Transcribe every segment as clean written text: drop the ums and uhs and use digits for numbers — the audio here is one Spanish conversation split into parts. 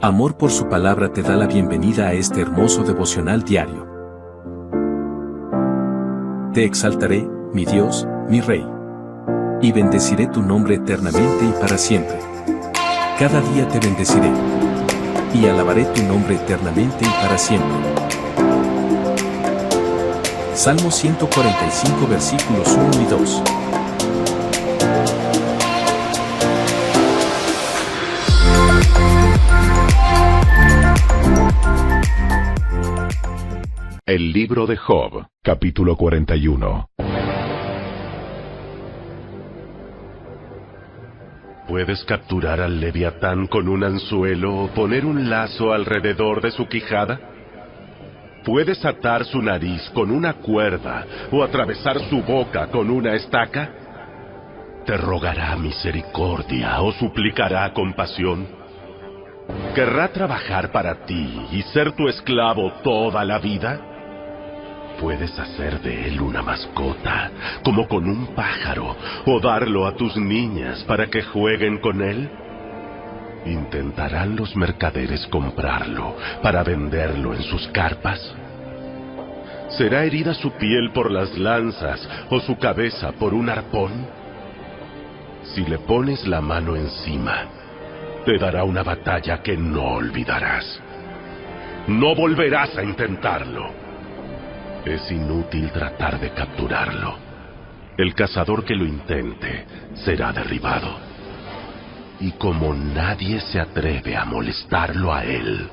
Amor por su palabra te da la bienvenida a este hermoso devocional diario. Te exaltaré, mi Dios, mi Rey. Y bendeciré tu nombre eternamente y para siempre. Cada día te bendeciré. Y alabaré tu nombre eternamente y para siempre. Salmo 145 versículos 1 y 2. El libro de Job, capítulo 41. ¿Puedes capturar al leviatán con un anzuelo o poner un lazo alrededor de su quijada? ¿Puedes atar su nariz con una cuerda o atravesar su boca con una estaca? ¿Te rogará misericordia o suplicará compasión? ¿Querrá trabajar para ti y ser tu esclavo toda la vida? ¿Puedes hacer de él una mascota, como con un pájaro, o darlo a tus niñas para que jueguen con él? ¿Intentarán los mercaderes comprarlo para venderlo en sus carpas? ¿Será herida su piel por las lanzas o su cabeza por un arpón? Si le pones la mano encima, te dará una batalla que no olvidarás. No volverás a intentarlo. Es inútil tratar de capturarlo. El cazador que lo intente será derribado. Y como nadie se atreve a molestarlo a él,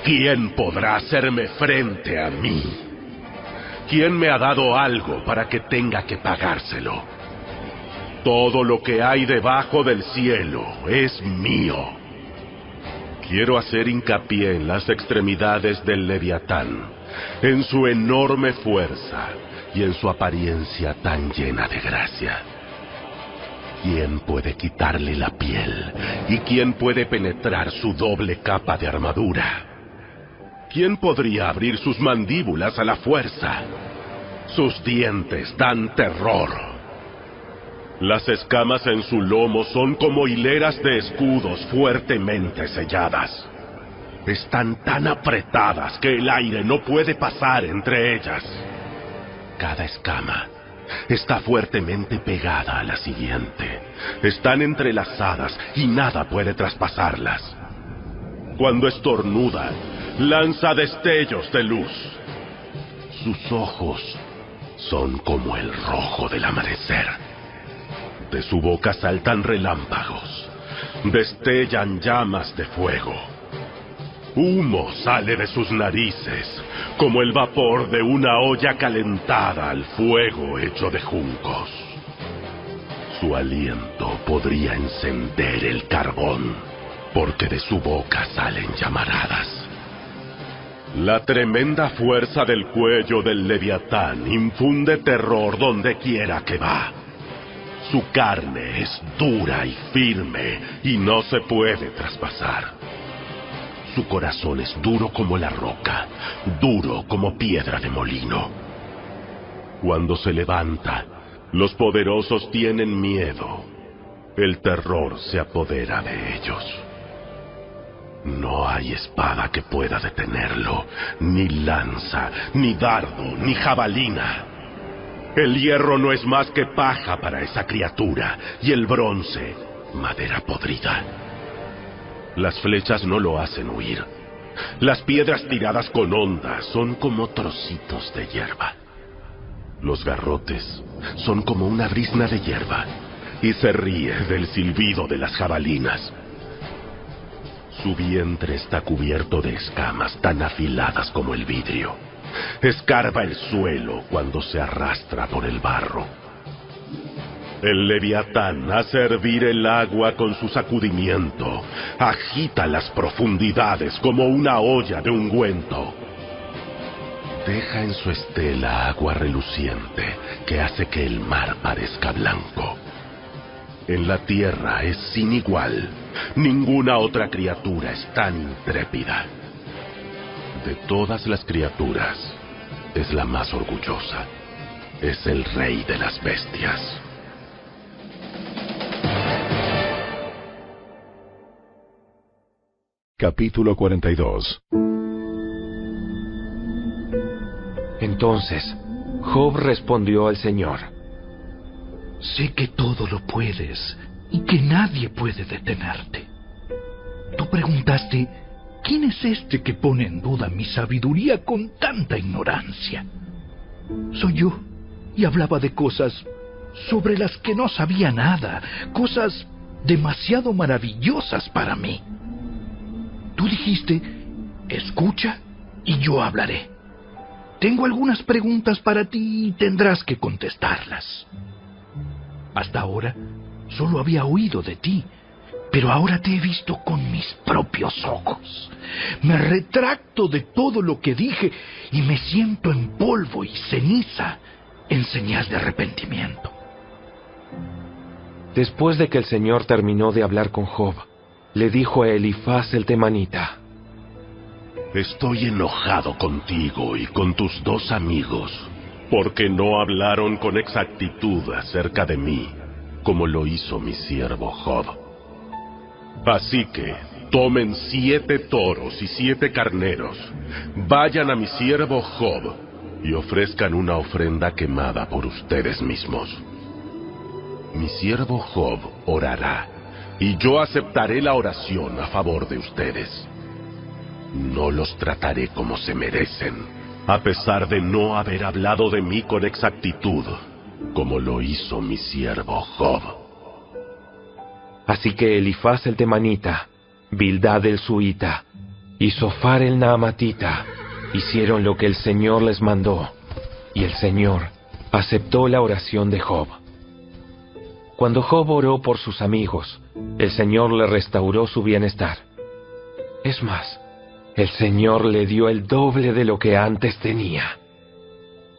¿quién podrá hacerme frente a mí? ¿Quién me ha dado algo para que tenga que pagárselo? Todo lo que hay debajo del cielo es mío. Quiero hacer hincapié en las extremidades del leviatán, en su enorme fuerza y en su apariencia tan llena de gracia. ¿Quién puede quitarle la piel? ¿Y quién puede penetrar su doble capa de armadura? ¿Quién podría abrir sus mandíbulas a la fuerza? Sus dientes dan terror. Las escamas en su lomo son como hileras de escudos fuertemente selladas. Están tan apretadas que el aire no puede pasar entre ellas. Cada escama está fuertemente pegada a la siguiente. Están entrelazadas y nada puede traspasarlas. Cuando estornuda, lanza destellos de luz. Sus ojos son como el rojo del amanecer. De su boca saltan relámpagos, destellan llamas de fuego. Humo sale de sus narices, como el vapor de una olla calentada al fuego hecho de juncos. Su aliento podría encender el carbón, porque de su boca salen llamaradas. La tremenda fuerza del cuello del leviatán infunde terror donde quiera que va. Su carne es dura y firme y no se puede traspasar. Su corazón es duro como la roca, duro como piedra de molino. Cuando se levanta, los poderosos tienen miedo. El terror se apodera de ellos. No hay espada que pueda detenerlo, ni lanza, ni dardo, ni jabalina. El hierro no es más que paja para esa criatura, y el bronce, madera podrida. Las flechas no lo hacen huir. Las piedras tiradas con ondas son como trocitos de hierba. Los garrotes son como una brizna de hierba, y se ríe del silbido de las jabalinas. Su vientre está cubierto de escamas tan afiladas como el vidrio. Escarba el suelo cuando se arrastra por el barro. El leviatán hace hervir el agua con su sacudimiento. Agita las profundidades como una olla de ungüento. Deja en su estela agua reluciente que hace que el mar parezca blanco. En la tierra es sin igual. Ninguna otra criatura es tan intrépida. De todas las criaturas, es la más orgullosa. Es el rey de las bestias. Capítulo 42. Entonces, Job respondió al Señor: Sé que todo lo puedes y que nadie puede detenerte. Tú preguntaste, ¿quién es este que pone en duda mi sabiduría con tanta ignorancia? Soy yo, y hablaba de cosas sobre las que no sabía nada, cosas demasiado maravillosas para mí. Tú dijiste, escucha y yo hablaré. Tengo algunas preguntas para ti y tendrás que contestarlas. Hasta ahora solo había oído de ti, pero ahora te he visto con mis propios ojos. Me retracto de todo lo que dije y me siento en polvo y ceniza en señal de arrepentimiento. Después de que el Señor terminó de hablar con Job, le dijo a Elifaz el temanita: Estoy enojado contigo y con tus 2 amigos, porque no hablaron con exactitud acerca de mí, como lo hizo mi siervo Job. Así que tomen 7 toros y 7 carneros, vayan a mi siervo Job y ofrezcan una ofrenda quemada por ustedes mismos. Mi siervo Job orará, y yo aceptaré la oración a favor de ustedes. No los trataré como se merecen, a pesar de no haber hablado de mí con exactitud, como lo hizo mi siervo Job. Así que Elifaz el temanita, Bildad el suita y Sofar el naamatita hicieron lo que el Señor les mandó, y el Señor aceptó la oración de Job. Cuando Job oró por sus amigos, el Señor le restauró su bienestar. Es más, el Señor le dio el doble de lo que antes tenía.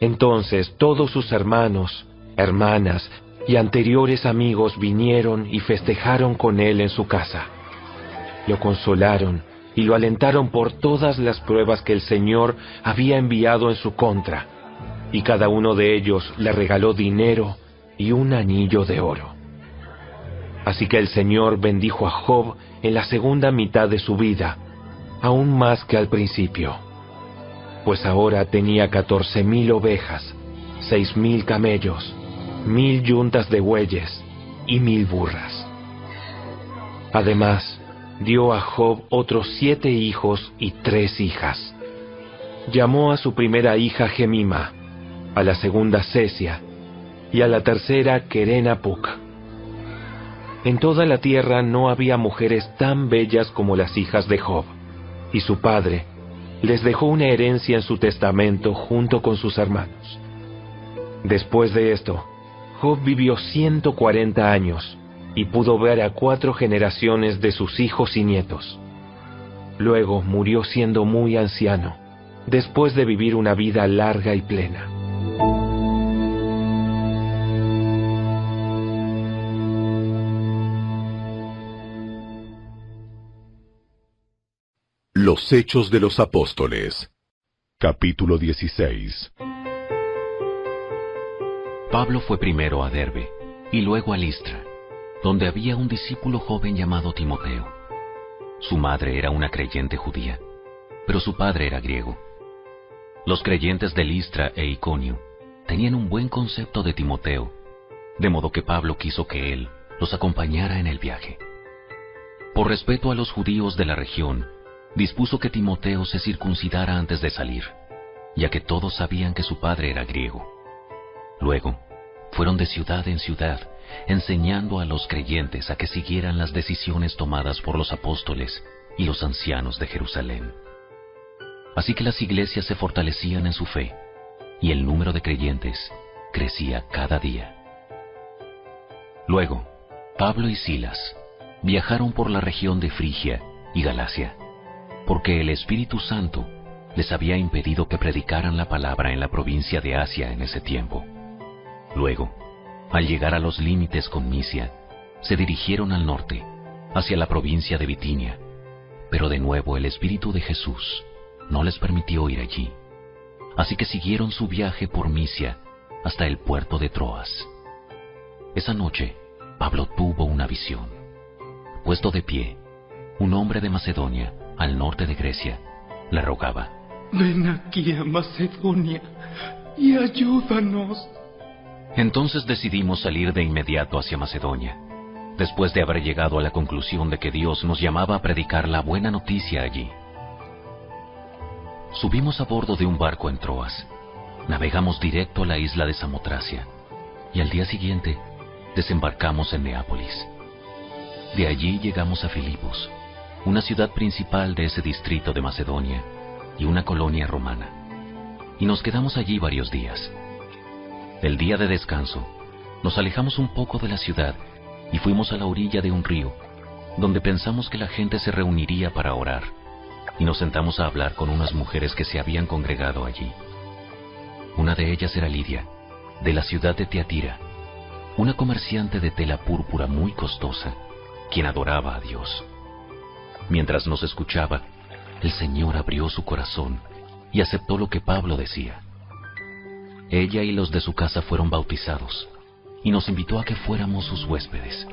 Entonces todos sus hermanos, hermanas y anteriores amigos vinieron y festejaron con él en su casa. Lo consolaron y lo alentaron por todas las pruebas que el Señor había enviado en su contra, y cada uno de ellos le regaló dinero y un anillo de oro. Así que el Señor bendijo a Job en la segunda mitad de su vida, aún más que al principio, pues ahora tenía 14,000 ovejas, 6,000 camellos, 1,000 yuntas de bueyes y 1,000 burras. Además, dio a Job otros 7 hijos y 3 hijas. Llamó a su primera hija Gemima, a la segunda Cesia, y a la tercera Queren-Apuc. En toda la tierra no había mujeres tan bellas como las hijas de Job, y su padre les dejó una herencia en su testamento junto con sus hermanos. Después de esto, Job vivió 140 años y pudo ver a 4 generaciones de sus hijos y nietos. Luego murió siendo muy anciano, después de vivir una vida larga y plena. Los Hechos de los Apóstoles. Capítulo 16. Pablo fue primero a Derbe y luego a Listra, donde había un discípulo joven llamado Timoteo. Su madre era una creyente judía, pero su padre era griego. Los creyentes de Listra e Iconio tenían un buen concepto de Timoteo, de modo que Pablo quiso que él los acompañara en el viaje. Por respeto a los judíos de la región, dispuso que Timoteo se circuncidara antes de salir, ya que todos sabían que su padre era griego. Luego, fueron de ciudad en ciudad, enseñando a los creyentes a que siguieran las decisiones tomadas por los apóstoles y los ancianos de Jerusalén. Así que las iglesias se fortalecían en su fe, y el número de creyentes crecía cada día. Luego, Pablo y Silas viajaron por la región de Frigia y Galacia, porque el Espíritu Santo les había impedido que predicaran la palabra en la provincia de Asia en ese tiempo. Luego, al llegar a los límites con Misia, se dirigieron al norte, hacia la provincia de Bitinia, pero de nuevo el Espíritu de Jesús no les permitió ir allí. Así que siguieron su viaje por Misia hasta el puerto de Troas. Esa noche, Pablo tuvo una visión. Puesto de pie, un hombre de Macedonia al norte de Grecia, le rogaba: ven aquí a Macedonia y ayúdanos. Entonces decidimos salir de inmediato hacia Macedonia, después de haber llegado a la conclusión de que Dios nos llamaba a predicar la buena noticia allí. Subimos a bordo de un barco en Troas, navegamos directo a la isla de Samotracia, y al día siguiente desembarcamos en Neápolis. De allí llegamos a Filipos, una ciudad principal de ese distrito de Macedonia y una colonia romana, y nos quedamos allí varios días. El día de descanso, nos alejamos un poco de la ciudad y fuimos a la orilla de un río, donde pensamos que la gente se reuniría para orar, y nos sentamos a hablar con unas mujeres que se habían congregado allí. Una de ellas era Lidia, de la ciudad de Tiatira, una comerciante de tela púrpura muy costosa, quien adoraba a Dios. Mientras nos escuchaba, el Señor abrió su corazón y aceptó lo que Pablo decía. Ella y los de su casa fueron bautizados, y nos invitó a que fuéramos sus huéspedes.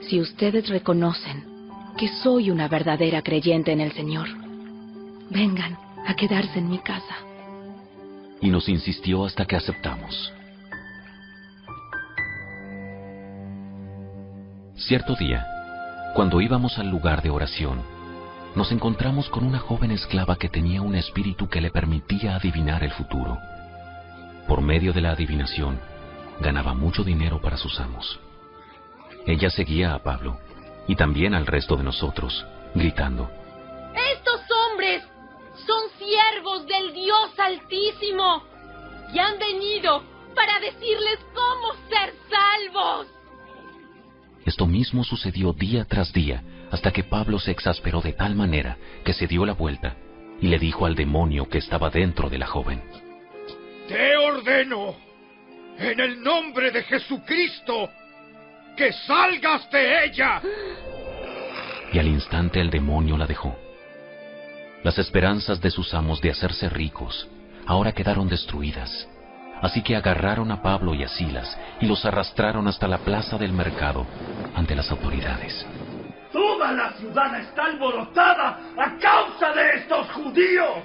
Si ustedes reconocen que soy una verdadera creyente en el Señor, vengan a quedarse en mi casa. Y nos insistió hasta que aceptamos. Cierto día, cuando íbamos al lugar de oración, nos encontramos con una joven esclava que tenía un espíritu que le permitía adivinar el futuro. Por medio de la adivinación, ganaba mucho dinero para sus amos. Ella seguía a Pablo, y también al resto de nosotros, gritando: ¡estos hombres son siervos del Dios Altísimo, y han venido para decirles cómo ser salvos! Esto mismo sucedió día tras día, hasta que Pablo se exasperó de tal manera que se dio la vuelta y le dijo al demonio que estaba dentro de la joven: Te ordeno, en el nombre de Jesucristo, que salgas de ella. Y al instante el demonio la dejó. Las esperanzas de sus amos de hacerse ricos ahora quedaron destruidas. Así que agarraron a Pablo y a Silas y los arrastraron hasta la plaza del mercado ante las autoridades. Toda la ciudad está alborotada a causa de estos judíos.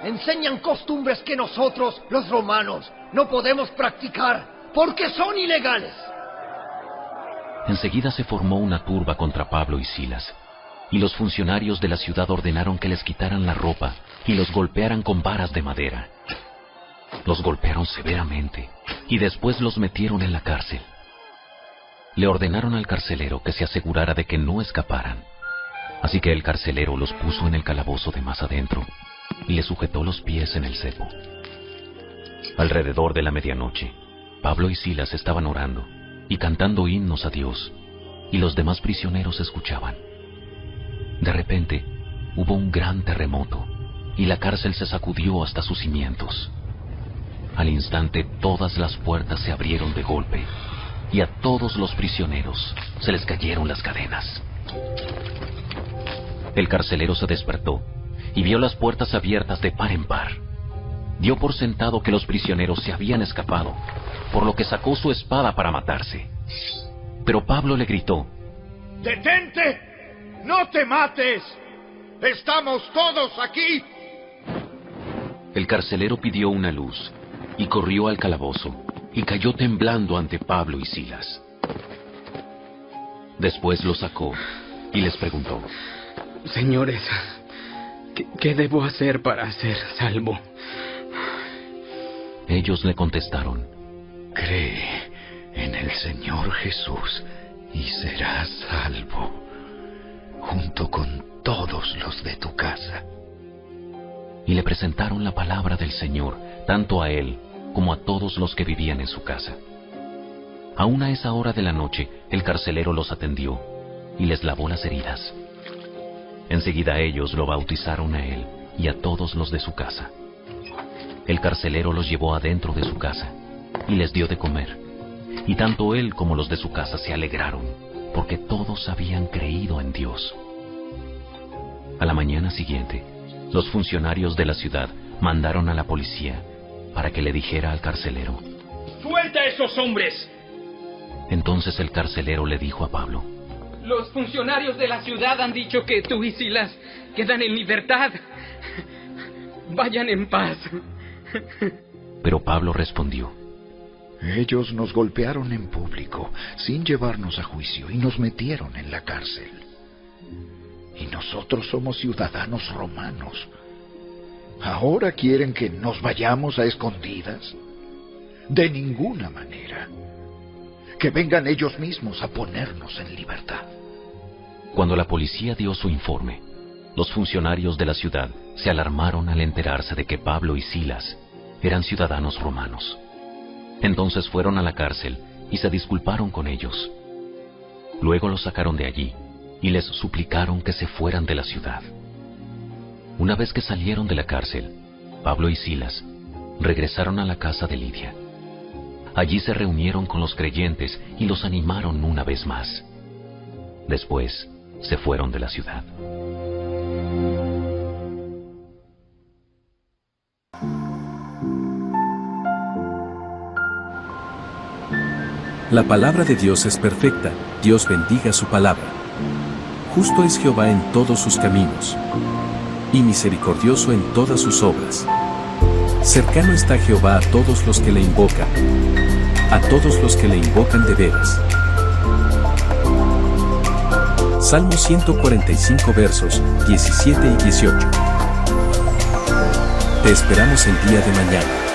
Enseñan costumbres que nosotros, los romanos, no podemos practicar porque son ilegales. Enseguida se formó una turba contra Pablo y Silas, y los funcionarios de la ciudad ordenaron que les quitaran la ropa y los golpearan con varas de madera. Los golpearon severamente y después los metieron en la cárcel. Le ordenaron al carcelero que se asegurara de que no escaparan. Así que el carcelero los puso en el calabozo de más adentro y les sujetó los pies en el cepo. Alrededor de la medianoche, Pablo y Silas estaban orando y cantando himnos a Dios, y los demás prisioneros escuchaban. De repente, hubo un gran terremoto y la cárcel se sacudió hasta sus cimientos. Al instante todas las puertas se abrieron de golpe y a todos los prisioneros se les cayeron las cadenas. El carcelero se despertó y vio las puertas abiertas de par en par. Dio por sentado que los prisioneros se habían escapado, por lo que sacó su espada para matarse. Pero Pablo le gritó: ¡Detente! ¡No te mates! ¡Estamos todos aquí! El carcelero pidió una luz y corrió al calabozo y cayó temblando ante Pablo y Silas. Después los sacó y les preguntó: Señores, ¿qué debo hacer para ser salvo? Ellos le contestaron: Cree en el Señor Jesús y serás salvo, junto con todos los de tu casa. Y le presentaron la palabra del Señor, tanto a él como a todos los que vivían en su casa. Aún a esa hora de la noche, el carcelero los atendió y les lavó las heridas. Enseguida ellos lo bautizaron a él y a todos los de su casa. El carcelero los llevó adentro de su casa y les dio de comer. Y tanto él como los de su casa se alegraron, porque todos habían creído en Dios. A la mañana siguiente, los funcionarios de la ciudad mandaron a la policía para que le dijera al carcelero: ¡Suelta a esos hombres! Entonces el carcelero le dijo a Pablo: Los funcionarios de la ciudad han dicho que tú y Silas quedan en libertad. Vayan en paz. Pero Pablo respondió: Ellos nos golpearon en público, sin llevarnos a juicio, y nos metieron en la cárcel. Y nosotros somos ciudadanos romanos. ¿Ahora quieren que nos vayamos a escondidas? De ninguna manera. Que vengan ellos mismos a ponernos en libertad. Cuando la policía dio su informe, los funcionarios de la ciudad se alarmaron al enterarse de que Pablo y Silas eran ciudadanos romanos. Entonces fueron a la cárcel y se disculparon con ellos. Luego los sacaron de allí y les suplicaron que se fueran de la ciudad. Una vez que salieron de la cárcel, Pablo y Silas regresaron a la casa de Lidia. Allí se reunieron con los creyentes y los animaron una vez más. Después se fueron de la ciudad. La palabra de Dios es perfecta, Dios bendiga su palabra. Justo es Jehová en todos sus caminos, y misericordioso en todas sus obras. Cercano está Jehová a todos los que le invocan, a todos los que le invocan de veras. Salmo 145 versos 17 y 18. Te esperamos el día de mañana.